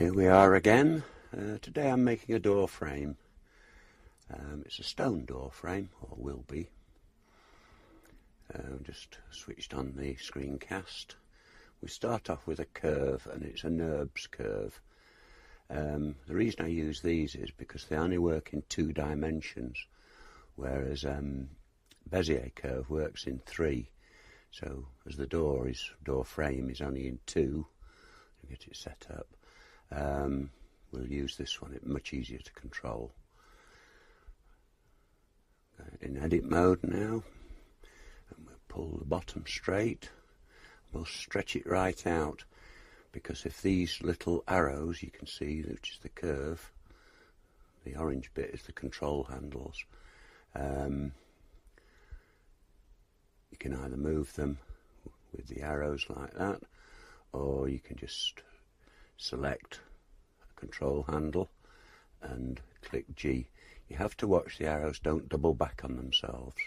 Here we are again. Today I'm making a door frame. It's a stone door frame, or will be. Just switched on the screencast. We start off with a curve, and it's a NURBS curve. The reason I use these is because they only work in 2 dimensions, whereas Bezier curve works in 3. So as the door frame is only in 2, to get it set up. We'll use this one, it's much easier to control. In edit mode now, and we'll pull the bottom straight. We'll stretch it right out, because if these little arrows you can see, which is the curve, the orange bit is the control handles. You can either move them with the arrows like that, or you can just select a control handle and click G. You have to watch the arrows don't double back on themselves,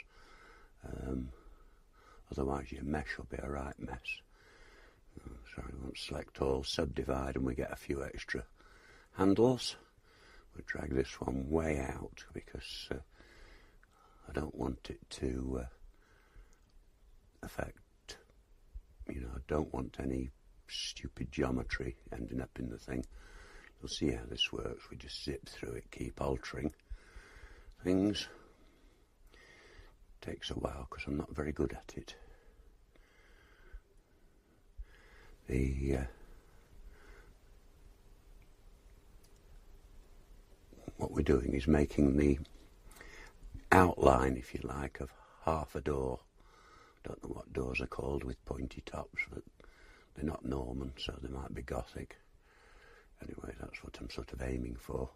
otherwise your mesh will be a right mess. Sorry, we won't select all, subdivide, and we get a few extra handles. We'll drag this one way out because I don't want it to affect, I don't want any stupid geometry ending up in the thing. You'll see how this works. We just zip through it, keep altering things. Takes a while because I'm not very good at it. What we're doing is making the outline, if you like, of half a door. Don't know what doors are called with pointy tops, but they're not Norman, so they might be Gothic. Anyway, that's what I'm sort of aiming for.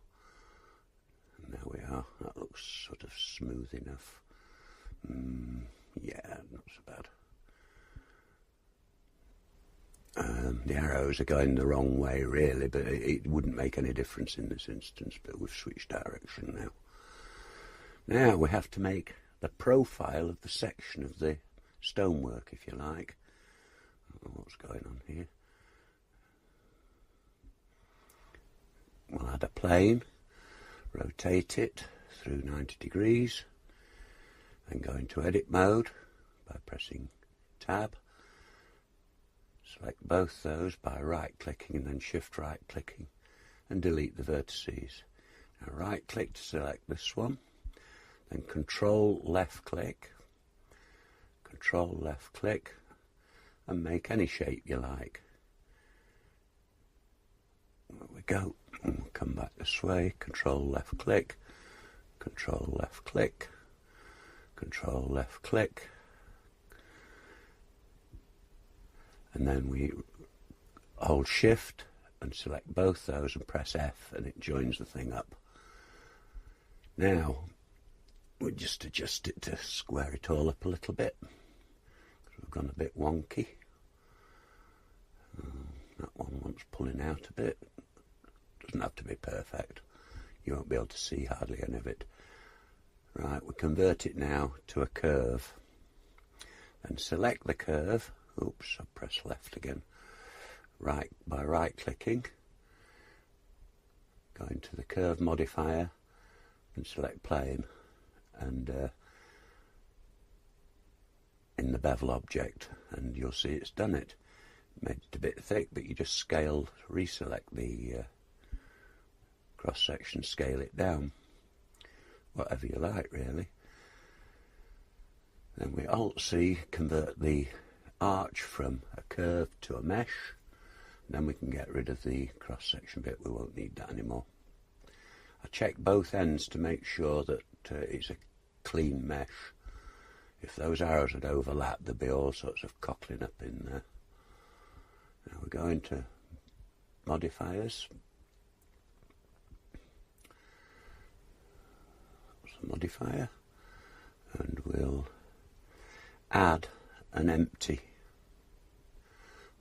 And there we are. That looks sort of smooth enough. Yeah, not so bad. The arrows are going the wrong way, really, but it wouldn't make any difference in this instance, but we've switched direction now. Now we have to make the profile of the section of the stonework, if you like. I don't know what's going on here. We'll add a plane, rotate it through 90 degrees, then go into edit mode by pressing tab. Select both those by right clicking and then shift right clicking and delete the vertices. Now right click to select this one, then control left click, and make any shape you like. There we go. And we'll come back this way, control left click, control left click, control left click, and then we hold shift and select both those and press F, and it joins the thing up. Now we just adjust it to square it all up a little bit, because we've gone a bit wonky. That one wants pulling out a bit. Doesn't have to be perfect. You won't be able to see hardly any of it. Right, we convert it now to a curve. Then select the curve. Oops, I press left again. Right, by right clicking. Go into the curve modifier and select plane. And in the bevel object, and you'll see it's done it. Made it a bit thick, but you just reselect the cross section, scale it down, whatever you like really. Then we Alt-C, convert the arch from a curve to a mesh, and then we can get rid of the cross section bit. We won't need that anymore. I check both ends to make sure that it's a clean mesh. If those arrows had overlapped, there'd be all sorts of cockling up in there. Now we go into modifiers. Modifier, and we'll add an empty.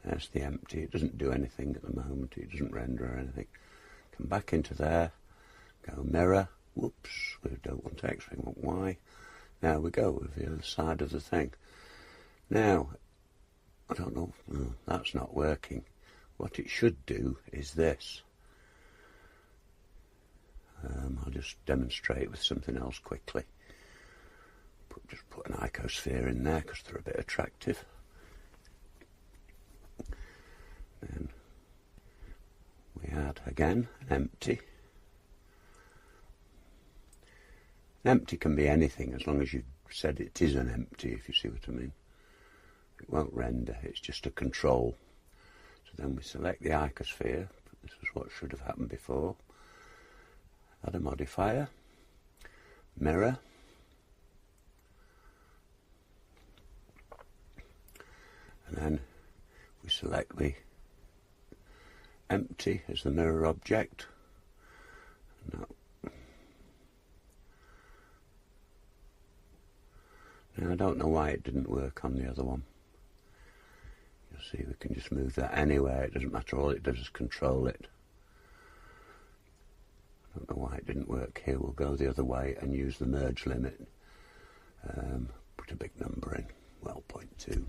There's the empty. It doesn't do anything at the moment. It doesn't render or anything. Come back into there, go mirror. Whoops, we don't want X, we want Y. Now we go with the other side of the thing. Now, I don't know, no, that's not working. What it should do is this. I'll just demonstrate with something else quickly. Just put an icosphere in there because they're a bit attractive. Then we add again an empty. An empty can be anything as long as you've said it is an empty, if you see what I mean. It won't render, it's just a control. So then we select the icosphere. This is what should have happened before. Add a modifier, mirror, and then we select the empty as the mirror object. Now I don't know why it didn't work on the other one. You'll see we can just move that anywhere, it doesn't matter, all it does is control it. I don't know why it didn't work here. We'll go the other way and use the merge limit. Put a big number in, well, 0.2.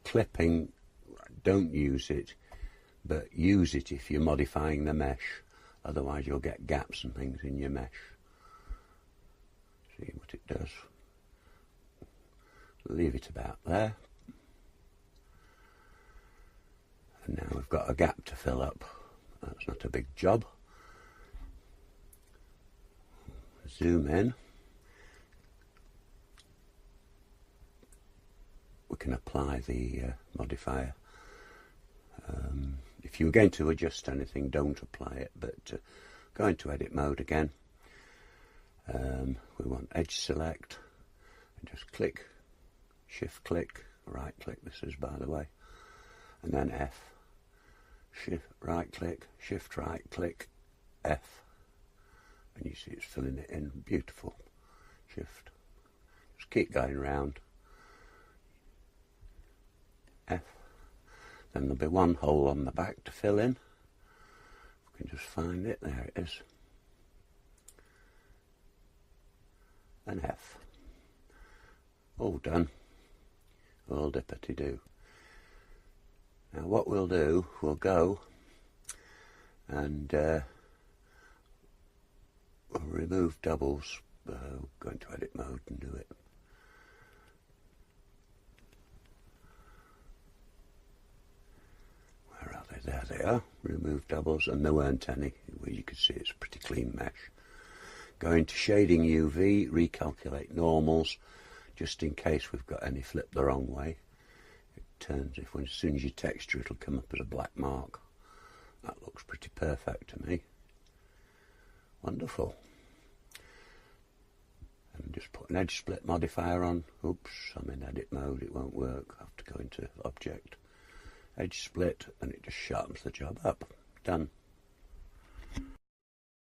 Clipping, don't use it, but use it if you're modifying the mesh. Otherwise you'll get gaps and things in your mesh. See what it does. Leave it about there. And now we've got a gap to fill up. That's not a big job. Zoom in. We can apply the modifier. If you were going to adjust anything, don't apply it, but go into edit mode again. We want edge select, and just click, shift click, right click, this is by the way, and then F. Shift right click, shift right click, F, and you see it's filling it in. Beautiful. Shift, just keep going round, F, then there'll be one hole on the back to fill in. We can just find it, there it is, and F. All done, all dippity-doo. Now what we'll do, we'll go and we'll remove doubles, go into edit mode and do it. Where are they? There they are. Remove doubles, and there weren't any. Well, you can see it's a pretty clean mesh. Go into shading UV, recalculate normals, just in case we've got any flip the wrong way. Turns, if as soon as you texture it'll come up as a black mark. That looks pretty perfect to me. Wonderful. And just put an edge split modifier on. Oops, I'm in edit mode, it won't work. I have to go into object, edge split, and it just sharpens the job up. Done.